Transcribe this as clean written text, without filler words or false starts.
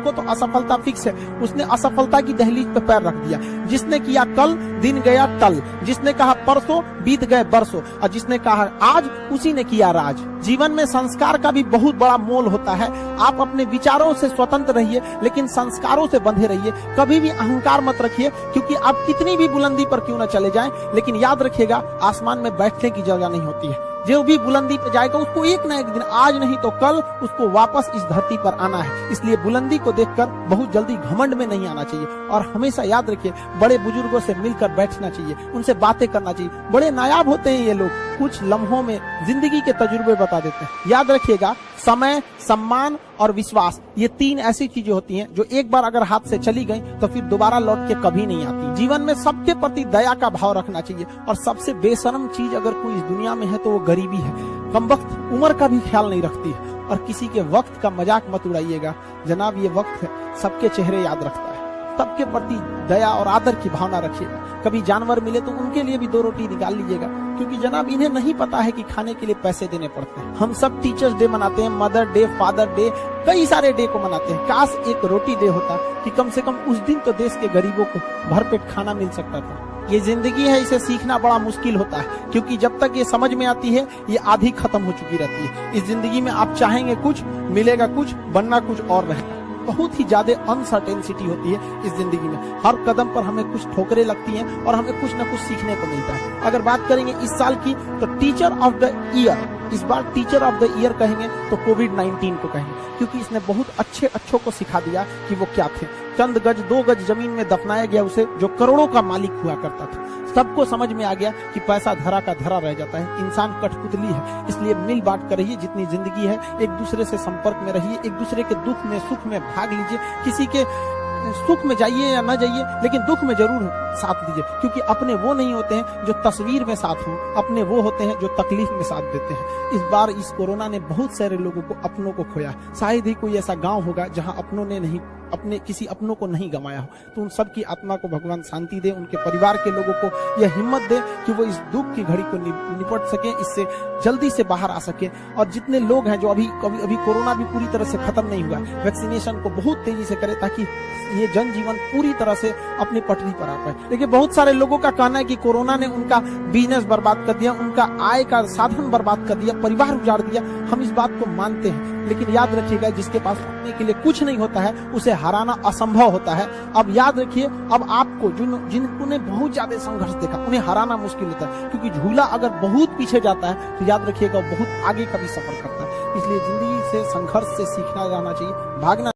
को तो असफलता फिक्स है, उसने असफलता की दहलीज पे पैर रख दिया। जिसने किया कल, दिन गया टल, जिसने कहा परसों, बीत गए बरसों, और जिसने कहा आज, उसी ने किया राज। जीवन में संस्कार का भी बहुत बड़ा मोल होता है। आप अपने विचारों से स्वतंत्र रहिए, लेकिन संस्कारों से बंधे रहिए। कभी भी अहंकार मत रखिए, क्योंकि आप कितनी भी बुलंदी पर क्यों न चले जाएं, लेकिन याद रखिएगा आसमान में बैठने की जगह नहीं होती है। जो भी बुलंदी पे जाएगा उसको एक ना एक दिन, आज नहीं तो कल, उसको वापस इस धरती पर आना है। इसलिए बुलंदी को देखकर बहुत जल्दी घमंड में नहीं आना चाहिए, और हमेशा याद रखिए बड़े बुजुर्गों से मिलकर बैठना चाहिए, उनसे बातें करना चाहिए। बड़े नायाब होते हैं ये लोग, कुछ लम्हों में जिंदगी के तजुर्बे बता देते हैं। याद रखिएगा समय, सम्मान और विश्वास, ये तीन ऐसी चीजें होती हैं जो एक बार अगर हाथ से चली गई तो फिर दोबारा लौट के कभी नहीं आती। जीवन में सबके प्रति दया का भाव रखना चाहिए, और सबसे बेशर्म चीज अगर कोई इस दुनिया में है तो वो गरीबी है। कमबख्त उम्र का भी ख्याल नहीं रखती है, और किसी के वक्त का मजाक मत उड़ाइएगा। जनाब ये वक्त है, सबके चेहरे याद रखता है। सबके प्रति दया और आदर की भावना रखिएगा। कभी जानवर मिले तो उनके लिए भी 2 रोटी निकाल लीजिएगा, क्योंकि जनाब इन्हें नहीं पता है कि खाने के लिए पैसे देने पड़ते हैं। हम सब टीचर्स डे मनाते हैं, मदर डे, फादर डे, कई सारे डे को मनाते हैं। काश एक रोटी डे होता कि कम से कम उस दिन तो देश के गरीबों को भरपेट खाना मिल सकता था। ये जिंदगी है, इसे सीखना बड़ा मुश्किल होता है, क्योंकि जब तक ये समझ में आती है ये आधी खत्म हो चुकी रहती है। इस जिंदगी में आप चाहेंगे कुछ, मिलेगा कुछ, बनना कुछ और रहेगा। बहुत ही ज्यादा अनसर्टेनिटी होती है इस जिंदगी में। हर कदम पर हमें कुछ ठोकरें लगती हैं और हमें कुछ न कुछ सीखने को मिलता है। अगर बात करेंगे इस साल की, तो टीचर ऑफ द ईयर, इस बार टीचर ऑफ द ईयर कहेंगे तो कोविड-19 को कहेंगे, क्योंकि इसने बहुत अच्छों को सिखा दिया कि वो क्या थे। चंद गज 2 गज जमीन में दफनाया गया उसे, जो करोड़ों का मालिक हुआ करता था। सबको समझ में आ गया कि पैसा धरा का धरा रह जाता है, इंसान कठपुतली है। इसलिए मिल बांट कर रहिए, जितनी जिंदगी है एक दूसरे से संपर्क में रहिए, एक दूसरे के दुख में सुख में भाग लीजिए। किसी के सुख में जाइए या न जाइए, लेकिन दुख में जरूर साथ दीजिए, क्योंकि अपने वो नहीं होते हैं जो तस्वीर में साथ हों, अपने वो होते हैं जो तकलीफ में साथ देते हैं। इस बार इस कोरोना ने बहुत सारे लोगों को, अपनों को खोया। शायद ही कोई ऐसा गांव होगा जहां अपनों ने नहीं, अपने किसी अपनों को नहीं गंवाया हो। तो उन सब की आत्मा को भगवान शांति दे, उनके परिवार के लोगों को यह हिम्मत दे कि वो इस दुख की घड़ी को निपट सके, इससे जल्दी से बाहर आ सके। और जितने लोग हैं जो अभी कोरोना भी पूरी तरह से खत्म नहीं हुआ, वैक्सीनेशन को बहुत तेजी से करें, ताकि ये जनजीवन पूरी तरह से अपनी पटरी पर आ पाए। लेकिन बहुत सारे लोगों का कहना है कि कोरोना ने उनका बिजनेस बर्बाद कर दिया, उनका आय का साधन बर्बाद कर दिया, परिवार उजाड़ दिया। हम इस बात को मानते हैं, लेकिन याद रखिएगा जिसके पास उठने के लिए कुछ नहीं होता है उसे हराना असंभव होता है। अब याद रखिए, अब आपको जिन्होंने बहुत ज्यादा संघर्ष देखा उन्हें हराना मुश्किल होता है, क्योंकि झूला अगर बहुत पीछे जाता है तो याद रखिएगा बहुत आगे का भी सफर करता है। इसलिए जिंदगी से संघर्ष से सीखना जाना चाहिए, भागना